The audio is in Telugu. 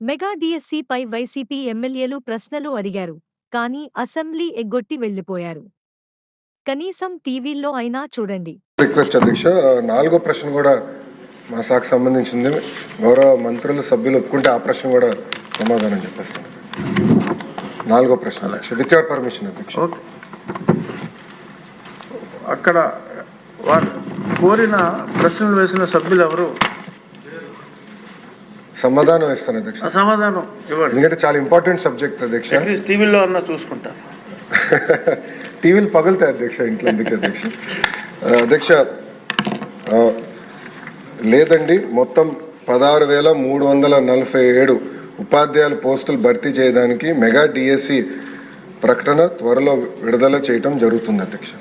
మెగా డిఎస్సిపై వైసీపీ ఎమ్మెల్యేలు ప్రశ్నలు అడిగారు, కానీ అసెంబ్లీ ఎగ్గొట్టి వెళ్లిపోయారు. కనీసం టీవీల్లో అయినా చూడండి. రిక్వెస్ట్ అధ్యక్ష, నాలుగో ప్రశ్న కూడా మా శాఖకు సంబంధించింది. గౌరవ మంత్రులు సభ్యులు ఒప్పుకుంటే ఆ ప్రశ్న కూడా సమాధానం చెప్పేస్తాను. నాలుగో ప్రశ్న అధ్యక్ష, విత్ యువర్ పర్మిషన్ అధ్యక్ష. అక్కడ వారు కోరిన ప్రశ్నలు వేసిన సభ్యులు ఎవరు? సమాధానం ఇస్తాను అధ్యక్ష. సమాధానం ఇవ్వండి, ఎందుకంటే చాలా ఇంపార్టెంట్ సబ్జెక్ట్ అధ్యక్ష. టీవీలో అన్నా చూసుకుంటా. టీవీలు పగులుతాయి అధ్యక్ష ఇంట్లో, ఎందుకు అధ్యక్ష? అధ్యక్ష లేదండి, మొత్తం 16,347 ఉపాధ్యాయుల పోస్టులు భర్తీ చేయడానికి మెగా డిఎస్సి ప్రకటన త్వరలో విడుదల చేయటం జరుగుతుంది అధ్యక్ష.